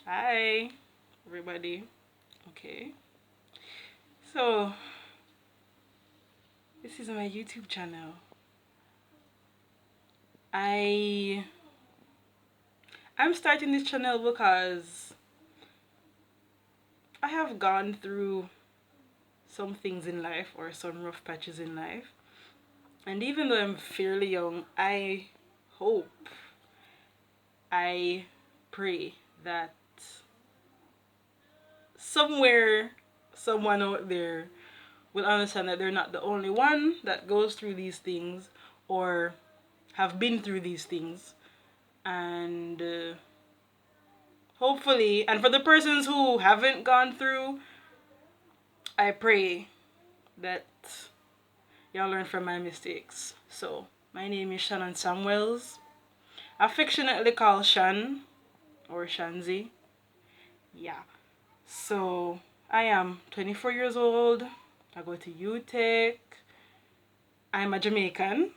Hi, everybody. Okay, so this is my YouTube channel. I I'm starting this channel because I have gone through some things in life or some rough patches in life, and even though I'm fairly young, hope, I pray that somewhere, someone out there will understand that they're not the only one that goes through these things or have been through these things. And hopefully, and for the persons who haven't gone through, I pray that y'all learn from my mistakes. So, my name is Shannon Samuels, affectionately called Shan or Shanzi. Yeah. So, I am 24 years old. I go to UTech. I'm a Jamaican.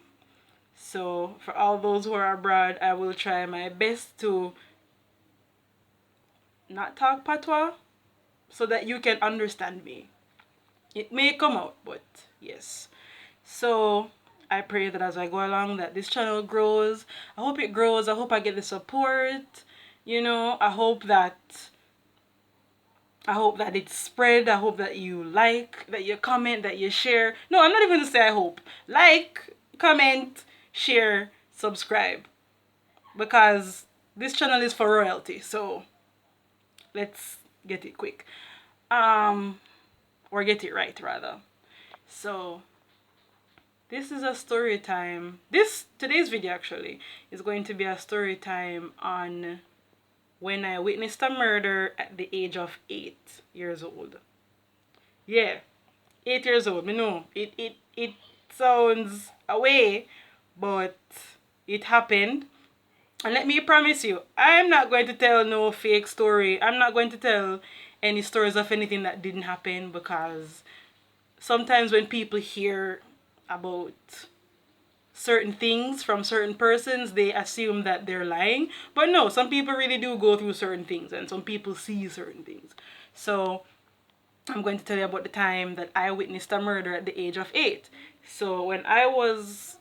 So, for all those who are abroad, I will try my best to not talk patois so that you can understand me. It may come out, but yes. So I pray that as I go along that this channel grows. I hope it grows. I hope I get the support. I hope that it's spread. I hope that you like, that you comment, that you share. No, I'm not even gonna say I hope. Like, comment, share, subscribe. Because this channel is for royalty. So let's get it quick. Or get it right rather. So this is a story time. Today's video actually is going to be a story time on when I witnessed a murder at the age of 8 years old. Yeah, 8 years old. Me know it sounds away, but it happened. And let me promise you, I'm not going to tell no fake story. I'm not going to tell any stories of anything that didn't happen, because sometimes when people hear about certain things from certain persons, they assume that they're lying. But no, some people really do go through certain things, and some people see certain things. So I'm going to tell you about the time that I witnessed a murder at the age of 8. So when I was,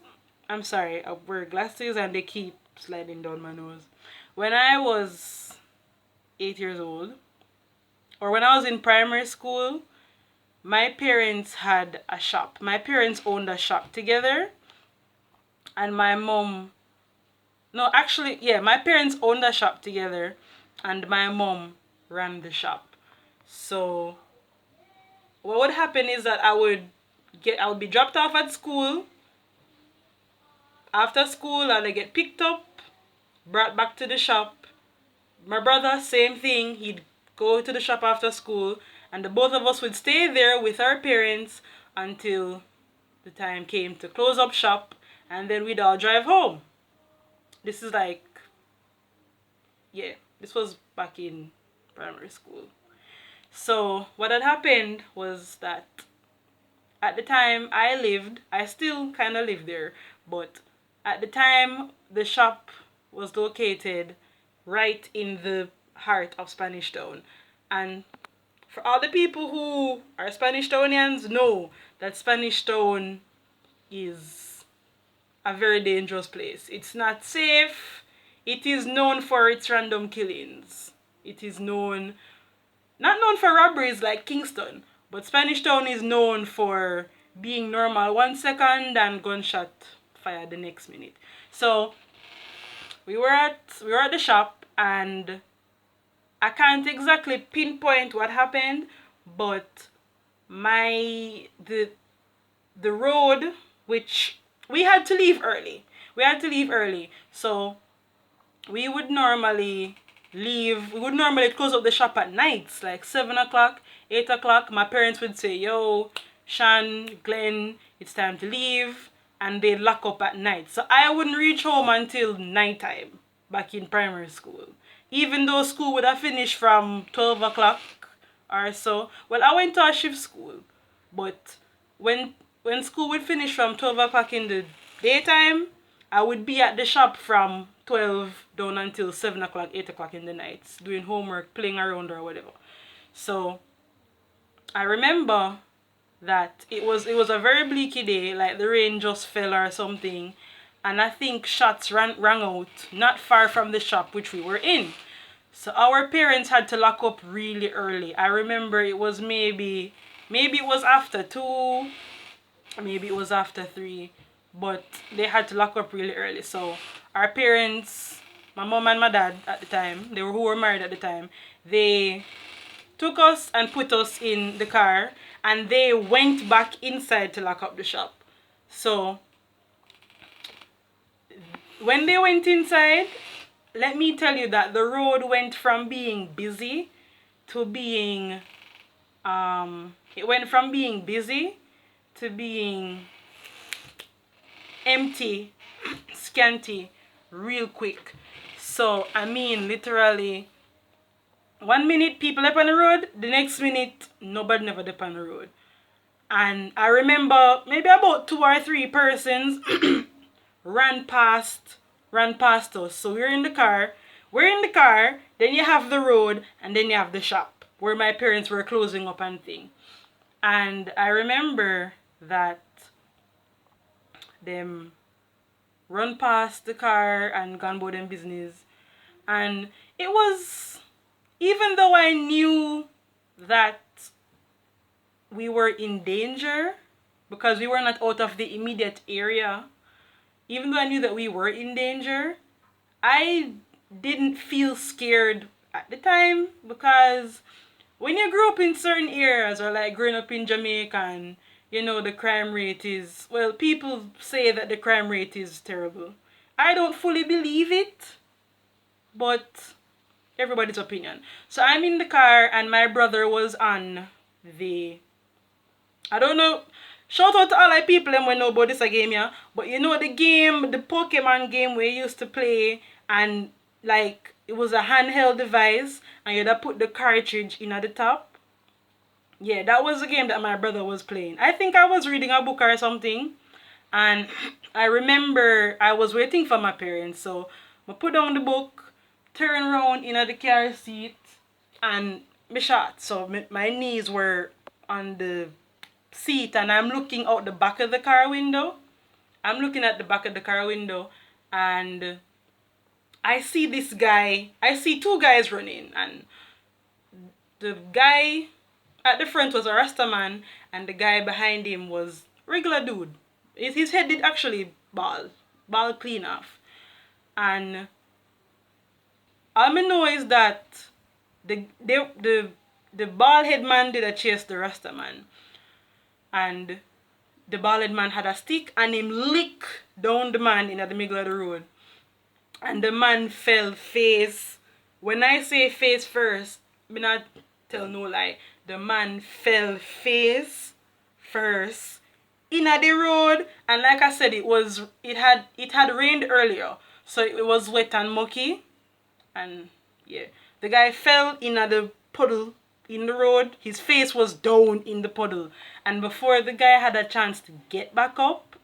I'm sorry, I wear glasses and they keep sliding down my nose. When I was 8 years old, or when I was in primary school, my parents had a shop. My parents owned a shop together, and my mom, no, actually, yeah, my parents owned a shop together, and my mom ran the shop. So what would happen is that I would be dropped off at school. After school, and I get picked up, brought back to the shop. My brother, same thing. He'd go to the shop after school, and the both of us would stay there with our parents until the time came to close up shop, and then we'd all drive home. This is like, yeah, this was back in primary school. So what had happened was that at the time I still kind of live there, but at the time the shop was located right in the heart of Spanish Town. And for all the people who are Spanish Townians know that Spanish Town is a very dangerous place. It's not safe. It is known for its random killings. It is not known for robberies like Kingston, but Spanish Town is known for being normal 1 second and gunshot fire the next minute. So we were at the shop, and I can't exactly pinpoint what happened, but my the road, which we had to leave early. We had to leave early. So we would normally we would normally close up the shop at nights, like 7 o'clock, 8 o'clock. My parents would say, yo, Shan, Glenn, it's time to leave. And they'd lock up at night. So I wouldn't reach home until nighttime back in primary school. Even though school would have finished from 12 o'clock or so. Well, I went to a shift school. But when school would finish from 12 o'clock in the daytime, I would be at the shop from 12 down until 7 o'clock, 8 o'clock in the nights, doing homework, playing around or whatever. So I remember that it was a very bleaky day, like the rain just fell or something, and I think shots rang out not far from the shop which we were in. So our parents had to lock up really early. I remember it was maybe it was after 2, maybe it was after 3, but they had to lock up really early. So our parents, my mom and my dad at the time, who were married at the time, they took us and put us in the car, and they went back inside to lock up the shop. So when they went inside, let me tell you that the road went from being busy to being it went from being busy to being empty, scanty, real quick. So I mean, literally, 1 minute people up on the road, the next minute nobody never up on the road. And I remember maybe about 2 or 3 persons ran past us. So we're in the car, then you have the road, and then you have the shop where my parents were closing up and thing. And I remember that them run past the car and gone about them business. And it was, even though I knew that we were in danger because we were not out of the immediate area, even though I knew that we were in danger, I didn't feel scared at the time, because when you grow up in certain areas, or like growing up in Jamaica, and the crime rate is, well, people say that the crime rate is terrible. I don't fully believe it, but everybody's opinion. So I'm in the car and my brother was on the, I don't know, shout out to all the people when know about this game, yeah. But the game, the Pokemon game we used to play, and like it was a handheld device and you'd have put the cartridge in at the top. Yeah, that was the game that my brother was playing. I think I was reading a book or something, and I remember I was waiting for my parents, so I put down the book, turn around in the car seat, and me shot. So my knees were on the seat and I'm looking out the back of the car window. I'm looking at the back of the car window, and I see this guy. I see 2 guys running, and the guy at the front was a Rasta man, and the guy behind him was regular dude. His head did actually bald clean off. And all I know is that the bald head man did a chase the Rasta man, and the bald head man had a stick and him lick down the man in the middle of the road, and the man fell face. When I say face first, me not tell no lie. The man fell face first in the road, and like I said, it had rained earlier, so it was wet and mucky, and yeah, the guy fell in the puddle in the road. His face was down in the puddle, and before the guy had a chance to get back up,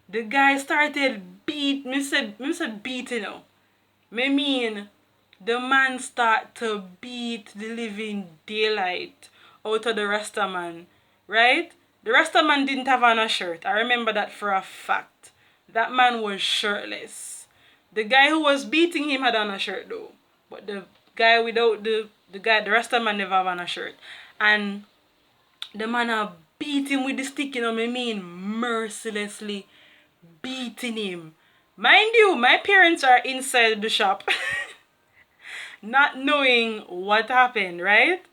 the guy started beat. Me said beat, Me mean, the man start to beat the living daylight out of the Rasta man, right? The Rasta man didn't have on a shirt. I remember that for a fact. That man was shirtless. The guy who was beating him had on a shirt though, but the guy without the Rasta man never have on a shirt, and the man beat him with the stick. Me mean, mercilessly beating him. Mind you, my parents are inside the shop, not knowing what happened, right?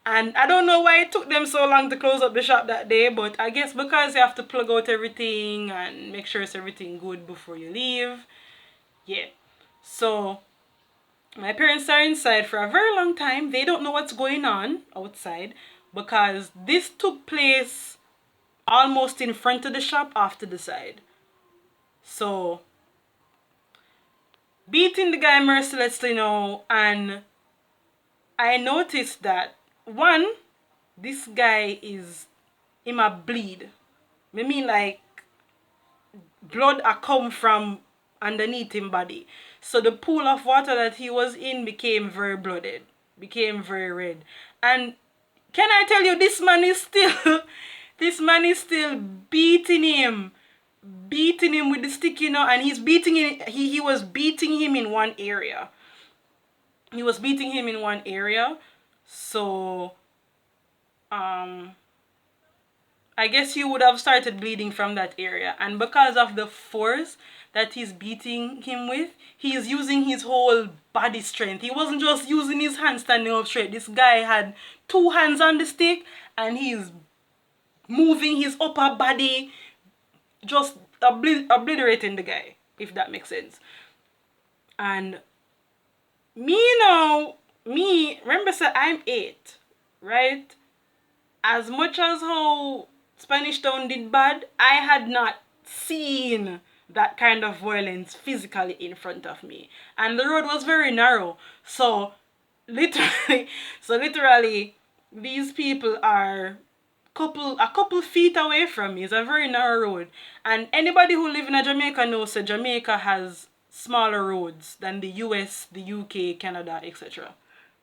And I don't know why it took them so long to close up the shop that day, but I guess because you have to plug out everything and make sure it's everything good before you leave. Yeah. So my parents are inside for a very long time. They don't know what's going on outside, because this took place almost in front of the shop, off to the side. So beating the guy mercilessly now, and I noticed that, one, this guy is in a bleed. I mean, like, blood a come from underneath him body. So the pool of water that he was in became very blooded, became very red. And can I tell you, this man is still, this man is still beating him with the stick, you know, and he's beating him, he was beating him in one area. He was beating him in one area. So, I guess he would have started bleeding from that area. And because of the force that he's beating him with, he's using his whole body strength. He wasn't just using his hand standing up straight. This guy had two hands on the stick and he's moving his upper body, just obliterating the guy, if that makes sense. And remember, sir, I'm 8, right? As much as how Spanish Town did bad, I had not seen that kind of violence physically in front of me. And the road was very narrow. So literally, these people are a couple feet away from me. It's a very narrow road. And anybody who live in Jamaica knows that Jamaica has smaller roads than the US, the UK, Canada, etc.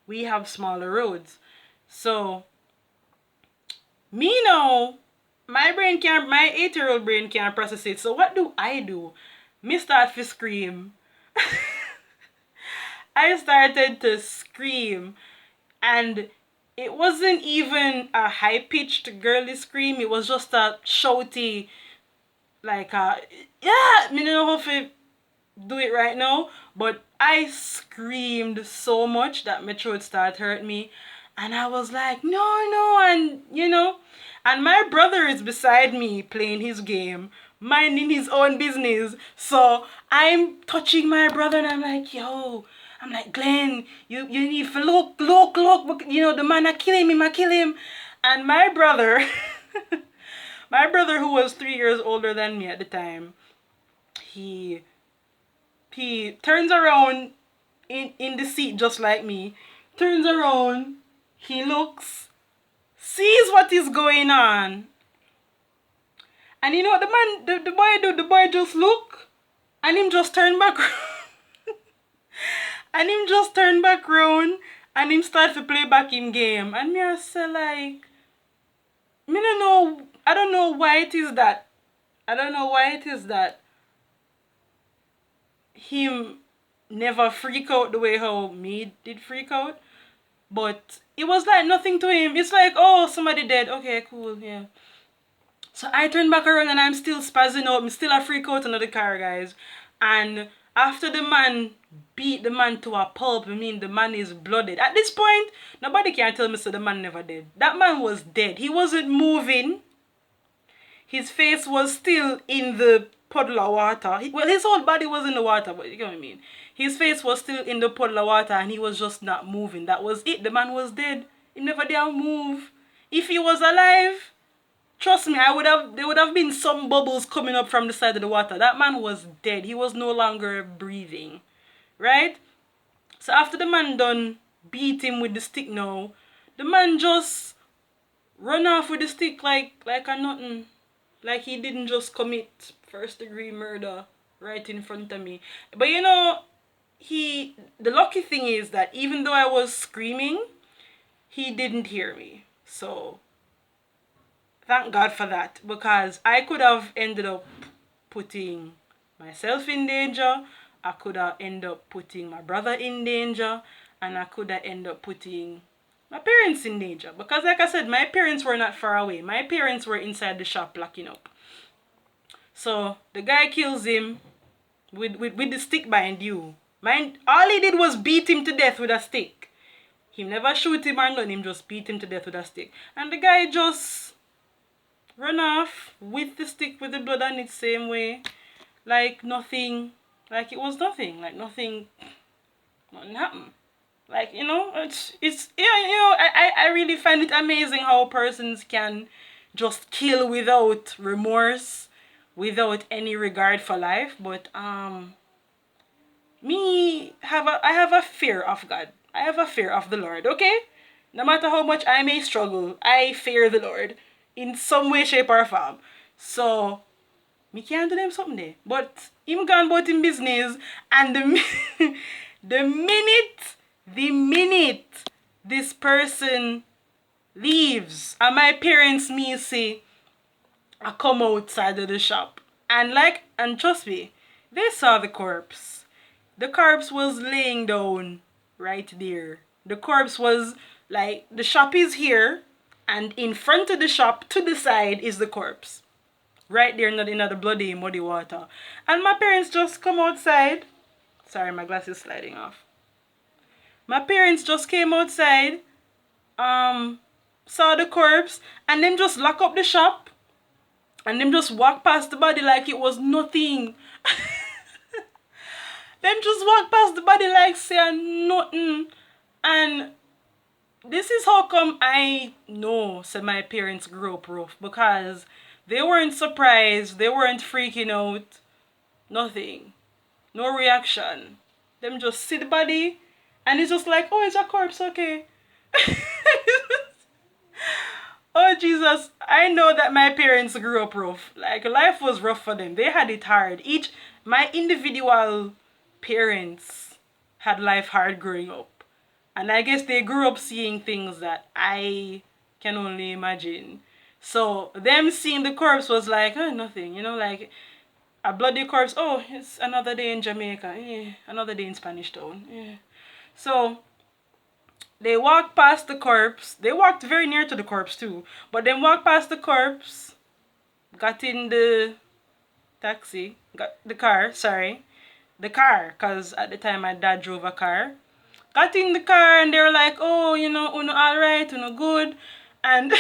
We have smaller roads. So me now, my 8-year-old brain can't process it. So what do? Me start to scream. I started to scream, and it wasn't even a high-pitched girly scream. It was just a shouty, like yeah, me don't know how to do it right now, but I screamed so much that my throat started hurt me. And I was like, no, and you know, and my brother is beside me playing his game, minding his own business. So I'm touching my brother and I'm like, Glenn, you need to look, you know, the man I kill him. And my brother, my brother who was 3 years older than me at the time, he turns around in the seat just like me, turns around, he looks, sees what is going on. And you know what the boy do? The boy just look, and him just turn back and him just turn back round, and him start to play back in game. And me I say like, I don't know why it is that. Him never freak out the way how me did freak out. But it was like nothing to him. It's like, oh, somebody dead. Okay, cool, yeah. So I turn back around and I'm still spazzing out. I'm still a freak out under the car, guys. And after the man beat the man to a pulp, I mean, the man is blooded. At this point, nobody can tell me so the man never dead. That man was dead. He wasn't moving. His face was still in the puddle of water. Well, his whole body was in the water, but you know what I mean. His face was still in the puddle of water and he was just not moving. That was it. The man was dead. He never dare move. If he was alive, trust me, there would have been some bubbles coming up from the side of the water. That man was dead. He was no longer breathing. Right? So after the man done beat him with the stick now, the man just run off with the stick like a nothing. Like he didn't just commit first-degree murder right in front of me. But you know, the lucky thing is that even though I was screaming, he didn't hear me. So thank God for that, because I could have ended up putting myself in danger. I could have ended up putting my brother in danger, and I could have ended up putting my parents in danger. Because like I said, my parents were not far away. My parents were inside the shop locking up. So the guy kills him with the stick, mind you. All he did was beat him to death with a stick. He never shoot him or nothing, him just beat him to death with a stick. And the guy just run off with the stick with the blood on it same way. Like nothing, like it was nothing. Like nothing happened. Like, you know, it's yeah, you know, I really find it amazing how persons can just kill without remorse, without any regard for life. But I have a fear of God. I have a fear of the Lord, okay? No matter how much I may struggle, I fear the Lord in some way, shape, or form. So Me can't do them something there. But him gone about him business, and the minute this person leaves, and my parents me say, I come outside of the shop, and trust me, they saw the corpse. The corpse was laying down right there. The corpse was like, the shop is here, and in front of the shop to the side is the corpse. Right there in the bloody muddy water. And my parents just come outside. Sorry, my glass is sliding off. My parents just came outside, saw the corpse, and then just lock up the shop. And them just walk past the body like it was nothing. Them just walk past the body like saying nothing. And this is how come I know so my parents grew up rough, because they weren't surprised, they weren't freaking out, nothing, no reaction. Them just see the body, and it's just like, oh, it's a corpse, okay. Oh Jesus, I know that my parents grew up rough. Like, life was rough for them. They had it hard. My individual parents had life hard growing up. And I guess they grew up seeing things that I can only imagine. So them seeing the corpse was like, oh, nothing, like a bloody corpse. Oh, it's another day in Jamaica. Another day in Spanish Town. So they walked past the corpse. They walked very near to the corpse too. But then walked past the corpse, got in the taxi, got the car, because at the time my dad drove a car. Got in the car and they were like, oh, uno alright, uno good. And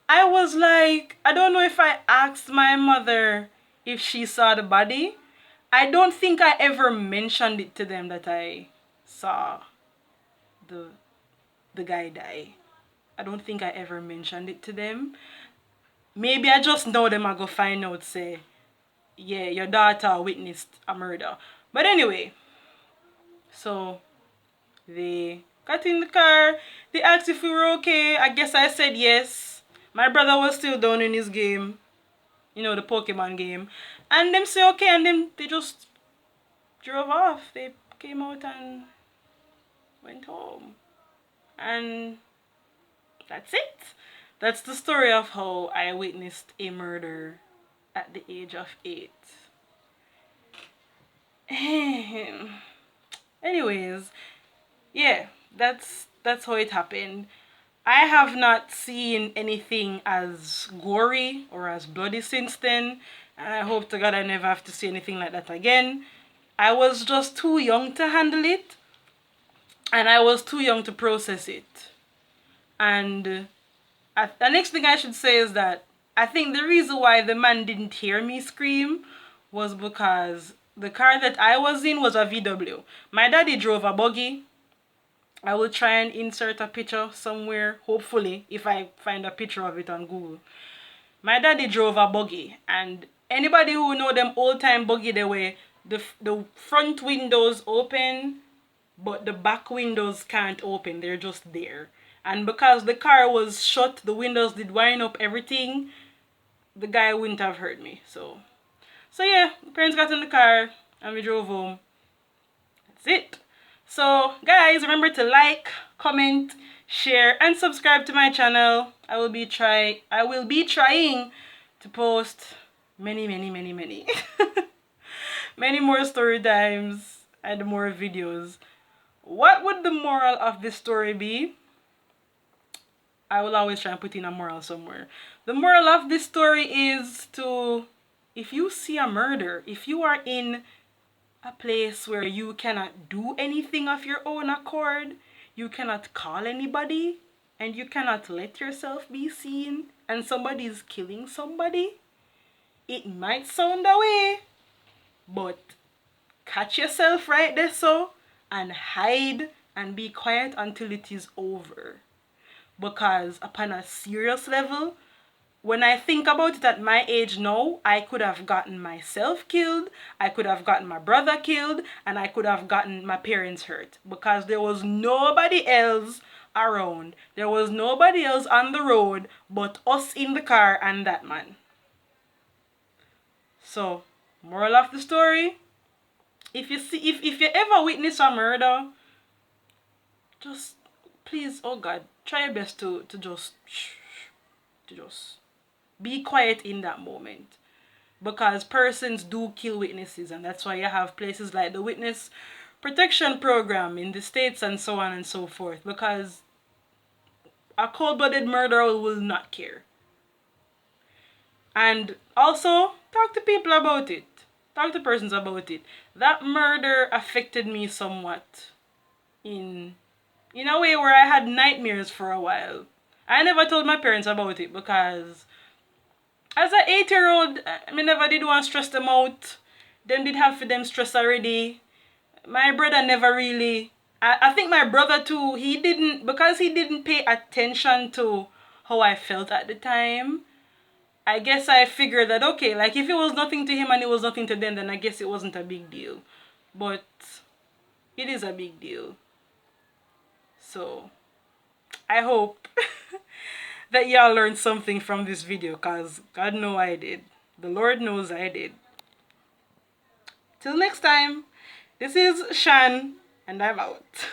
I was like, I don't know if I asked my mother if she saw the body. I don't think I ever mentioned it to them that I saw the guy die. I don't think I ever mentioned it to them. Maybe I just know them I go find out, say, yeah, your daughter witnessed a murder. But anyway, so they got in the car. They asked if we were okay. I guess I said yes. My brother was still down in his game. The Pokemon game. And them say okay, and then they just drove off. They came out and went home. And that's it. That's the story of how I witnessed a murder at the age of 8. Anyways, yeah, that's how it happened. I have not seen anything as gory or as bloody since then, and I hope to God I never have to see anything like that again. I was just too young to handle it, and I was too young to process it. And the next thing I should say is that I think the reason why the man didn't hear me scream was because the car that I was in was a VW. My daddy drove a buggy. I will try and insert a picture somewhere, hopefully, if I find a picture of it on Google. My daddy drove a buggy, and anybody who know them old-time buggy, they were the front windows open, but the back windows can't open. They're just there. And because the car was shut, the windows did wind up everything, the guy wouldn't have heard me. So yeah, the parents got in the car, and we drove home. That's it. So guys, remember to like, comment, share, and subscribe to my channel. I will be trying to post many many more story times and more videos. What would the moral of this story be? I will always try and put in a moral somewhere. The moral of this story is if you see a murder, if you are in a place where you cannot do anything of your own accord, you cannot call anybody, and you cannot let yourself be seen, and somebody is killing somebody, it might sound that way, but catch yourself right there, and hide and be quiet until it is over. Because upon a serious level, when I think about it at my age now, I could have gotten myself killed, I could have gotten my brother killed, and I could have gotten my parents hurt. Because there was nobody else around. There was nobody else on the road but us in the car and that man. So, moral of the story, if you ever witness a murder, just please, oh God, try your best to just be quiet in that moment, because persons do kill witnesses, and that's why you have places like the Witness Protection Program in the States and so on and so forth, because a cold-blooded murderer will not care. And also, talk to people about it. Talk to persons about it. That murder affected me somewhat in a way where I had nightmares for a while. I never told my parents about it because as an 8-year-old, I never did want to stress them out. Them did have for them stress already. My brother never really. I think my brother too, because he didn't pay attention to how I felt at the time. I guess I figured that, okay, like if it was nothing to him and it was nothing to them, then I guess it wasn't a big deal. But it is a big deal. So I hope that y'all learned something from this video, because God knows I did. The Lord knows I did. Till next time, this is Shan, and I'm out.